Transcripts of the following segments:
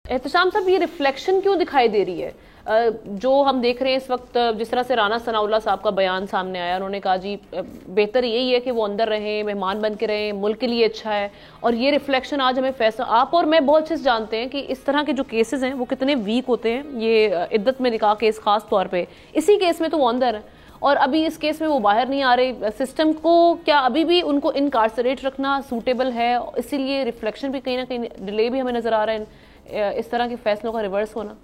एहतशाम साहब, ये रिफ्लेक्शन क्यों दिखाई दे रही है? जो हम देख रहे हैं इस वक्त, जिस तरह से राना सनाउल्लाह साहब का बयान सामने आया, उन्होंने कहा जी बेहतर यही है कि वो अंदर रहें, मेहमान बन के रहें, मुल्क के लिए अच्छा है। और ये रिफ्लेक्शन आज हमें फैसला, आप और मैं बहुत अच्छे से जानते हैं कि इस तरह के जो केसेस हैं वो कितने वीक होते हैं। ये इद्दत में निकाह केस खास तौर पर, इसी केस में तो वो अंदर है और अभी इस केस में वो बाहर नहीं आ रहे। सिस्टम को क्या अभी भी उनको इनकार्सरेट रखना सूटेबल है? इसीलिए रिफ्लेक्शन भी कहीं ना कहीं डिले भी हमें नजर आ रहा है इस तरह के फैसलों का रिवर्स होना।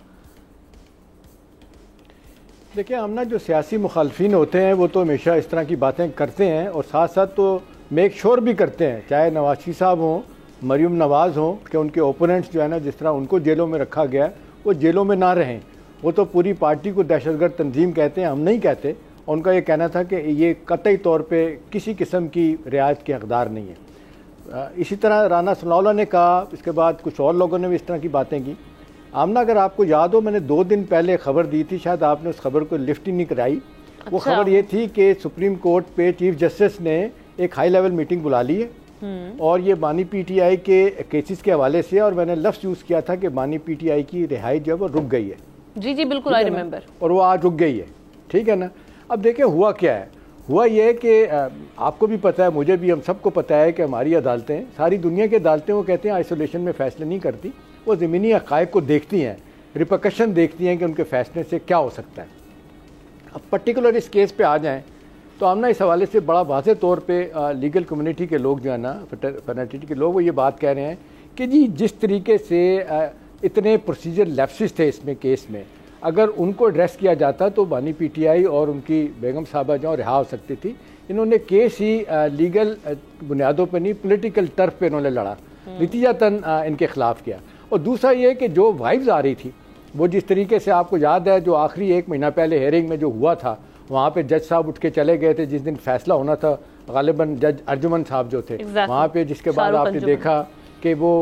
देखिए, हम ना जो सियासी मुखालफिन होते हैं वो तो हमेशा इस तरह की बातें करते हैं और साथ साथ तो मेक श्योर भी करते हैं, चाहे नवाज शरीफ साहब हों, मरियम नवाज़ हों, कि उनके ओपोनेंट्स जो है ना, जिस तरह उनको जेलों में रखा गया वो जेलों में ना रहें। वो तो पूरी पार्टी को दहशतगर्द तंजीम कहते हैं, हम नहीं कहते। उनका ये कहना था कि ये कतई तौर पर किसी किस्म की रियायत के हकदार नहीं है। इसी तरह राना सनाउल्लाह ने कहा, इसके बाद कुछ और लोगों ने भी इस तरह की बातें की। आमना, अगर आपको याद हो, मैंने 2 दिन पहले खबर दी थी, शायद आपने उस खबर को लिफ्ट ही नहीं कराई। अच्छा। वो खबर ये थी कि सुप्रीम कोर्ट पे चीफ जस्टिस ने एक हाई लेवल मीटिंग बुला ली है और ये बानी पीटीआई के केसेस के हवाले से, और मैंने लफ्ज़ यूज़ किया था कि बानी पीटीआई की रिहाई जो है वो रुक गई है। जी जी बिल्कुल, आई रिमेंबर। और वो आज रुक गई है, ठीक है ना। अब देखिए हुआ क्या है। हुआ ये है कि आपको भी पता है, मुझे भी, हम सबको पता है कि हमारी अदालतें, सारी दुनिया की अदालतें, वो कहते हैं आइसोलेशन में फ़ैसले नहीं करती, वो ज़मीनी हक़ाइक़ को देखती हैं, रिपरकशन देखती हैं कि उनके फ़ैसले से क्या हो सकता है। अब पर्टिकुलर इस केस पे आ जाएं तो हम ना इस हवाले से बड़ा वाज़ेह तौर पे लीगल कम्युनिटी के लोग जो है ना, फैटर्निटी के लोग, वो ये बात कह रहे हैं कि जी जिस तरीके से इतने प्रोसीजर लैप्सेस थे इसमें केस में, अगर उनको एड्रेस किया जाता तो बानी पीटीआई और उनकी बेगम साहबा जो रिहा हो सकती थी। इन्होंने केस ही लीगल बुनियादों पर नहीं, पॉलिटिकल टर्फ पे इन्होंने लड़ा, नतीजतन इनके खिलाफ किया। और दूसरा ये कि जो वाइब्स आ रही थी, वो जिस तरीके से आपको याद है, जो आखिरी 1 महीना पहले हेयरिंग में जो हुआ था, वहाँ पे जज साहब उठ के चले गए थे जिस दिन फैसला होना था, गालिबन जज अर्जुमन साहब जो थे वहाँ पे, जिसके बाद आपने देखा कि वो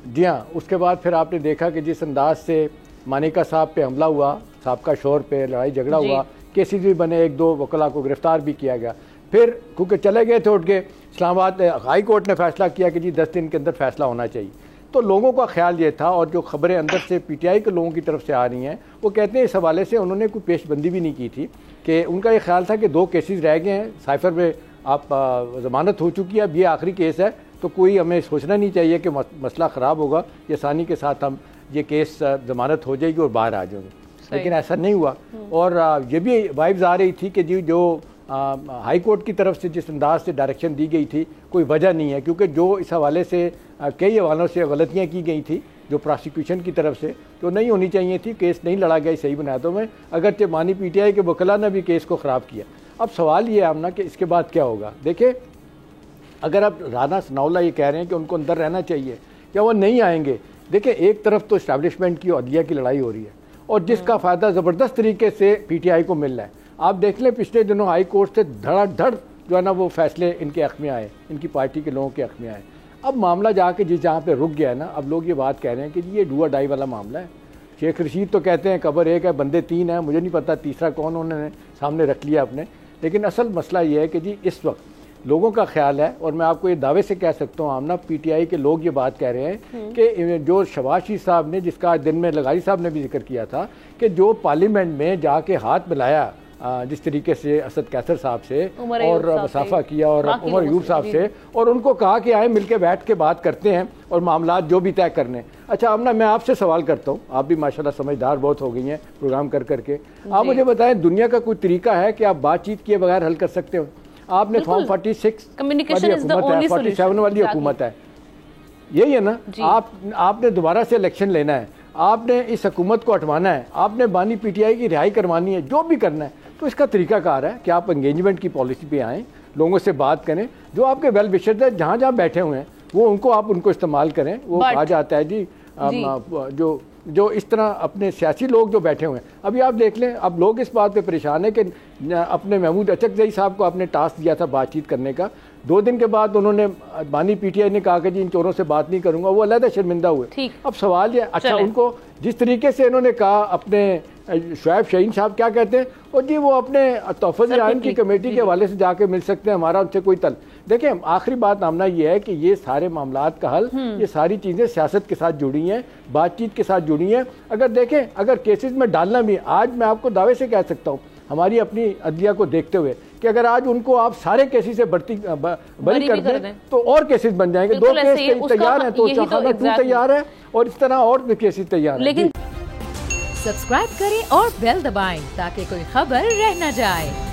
जी हाँ, उसके बाद फिर आपने देखा कि जिस अंदाज से मानिका साहब पे हमला हुआ, साहब शोर पे लड़ाई झगड़ा हुआ, केसेस भी बने, 1-2 वकला को गिरफ्तार भी किया गया। फिर क्योंकि चले गए थे उठ के, इस्लामाबाद हाई कोर्ट ने फैसला किया कि जी 10 दिन के अंदर फैसला होना चाहिए। तो लोगों का ख्याल ये था, और जो खबरें अंदर से पीटीआई के लोगों की तरफ से आ रही हैं, वो कहते हैं इस हवाले से उन्होंने कोई पेशबंदी भी नहीं की थी, कि उनका ये ख्याल था कि 2 केसेस रह गए हैं, साइफर में आप ज़मानत हो चुकी है, अब ये आखिरी केस है, तो कोई हमें सोचना नहीं चाहिए कि मसला ख़राब होगा, ये आसानी के साथ हम ये केस ज़मानत हो जाएगी और बाहर आ जाएंगे। लेकिन ऐसा नहीं हुआ। और ये भी वाइब्स आ रही थी कि जी जो हाई कोर्ट की तरफ से जिस अंदाज से डायरेक्शन दी गई थी, कोई वजह नहीं है, क्योंकि जो इस हवाले से कई हवालों से गलतियाँ की गई थी जो प्रोसिक्यूशन की तरफ से, तो नहीं होनी चाहिए थी, केस नहीं लड़ा गया सही बुनियादों में, अगरचे बानी पीटीआई के वकला ने भी केस को ख़राब किया। अब सवाल ये है आमना कि इसके बाद क्या होगा। देखिए, अगर अब राना सनाउल्लाह ये कह रहे हैं कि उनको अंदर रहना चाहिए, क्या वो नहीं आएंगे? देखिए, एक तरफ तो इस्टेब्लिशमेंट की अदलिया की लड़ाई हो रही है और जिसका फ़ायदा ज़बरदस्त तरीके से पीटीआई को मिल रहा है। आप देख लें, पिछले दिनों हाई कोर्ट से धड़ाधड़ जो है ना वो फैसले इनके हक़ में आए, इनकी पार्टी के लोगों के हक़ में आए। अब मामला जाके जिस जहाँ पे रुक गया है ना, अब लोग ये बात कह रहे हैं कि ये डू और डाई वाला मामला है। शेख रशीद तो कहते हैं कबर 1 है, बंदे 3 हैं, मुझे नहीं पता तीसरा कौन उन्होंने सामने रख लिया अपने। लेकिन असल मसला ये है कि जी इस वक्त लोगों का ख्याल है, और मैं आपको ये दावे से कह सकता हूँ आमना, पीटीआई के लोग ये बात कह रहे हैं कि जो शहबाज शरीफ साहब ने, जिसका दिन में लगारी साहब ने भी जिक्र किया था, कि जो पार्लियामेंट में जाके हाथ मिलाया जिस तरीके से असद कैसर साहब से और मुसाफा किया और उमर यूब साहब से, और उनको कहा कि आए मिलके बैठ के बात करते हैं और मामला जो भी तय करने। अच्छा आमना, मैं आपसे सवाल करता हूँ, आप भी माशाल्लाह समझदार बहुत हो गई हैं प्रोग्राम कर करके, आप मुझे बताएं, दुनिया का कोई तरीका है कि आप बातचीत किए बगैर हल कर सकते हो? आपने form 46 communication is the only 47 वाली हुकूमत है, यही है ना। आपने दोबारा से इलेक्शन लेना है, आपने इस हुकूमत को हटवाना है, आपने बानी पीटीआई की रिहाई करवानी है, जो भी करना है, तो इसका तरीकाकार है कि आप एंगेजमेंट की पॉलिसी पे आएँ, लोगों से बात करें, जो आपके वेल विशर्स है जहाँ जहाँ बैठे हुए हैं वो उनको इस्तेमाल करें। वो कहा जाता है जी जो इस तरह अपने सियासी लोग जो बैठे हुए हैं, अभी आप देख लें, अब लोग इस बात पे परेशान है कि अपने महमूद अचकज़ई साहब को आपने टास्क दिया था बातचीत करने का, 2 दिन के बाद उन्होंने, बानी पीटीआई ने कहा कि जी इन चोरों से बात नहीं करूंगा, वो अलग शर्मिंदा हुए। अब सवाल ये, अच्छा उनको जिस तरीके से इन्होंने कहा, अपने शुएब शाहीन साहब क्या कहते हैं, और जी वो अपने तोहफ़े आइन की कमेटी के हवाले से जाके मिल सकते हैं, हमारा उनसे कोई तल देखिए आखिरी बात आमना ये है कि ये सारे मामलात का हल, ये सारी चीज़ें सियासत के साथ जुड़ी हैं, बातचीत के साथ जुड़ी हैं। अगर देखें, अगर केसेस में डालना भी, आज मैं आपको दावे से कह सकता हूँ हमारी अपनी अदलिया को देखते हुए कि अगर आज उनको आप सारे केसेस से बरी कर दें तो और केसेस बन जाएंगे। 2 केस तैयार हैं तो शाहखाना 2 तैयार है और इस तरह और भी केसेस तैयार हैं। लेकिन सब्सक्राइब करें और बेल दबाएं ताकि कोई खबर रह न जाए।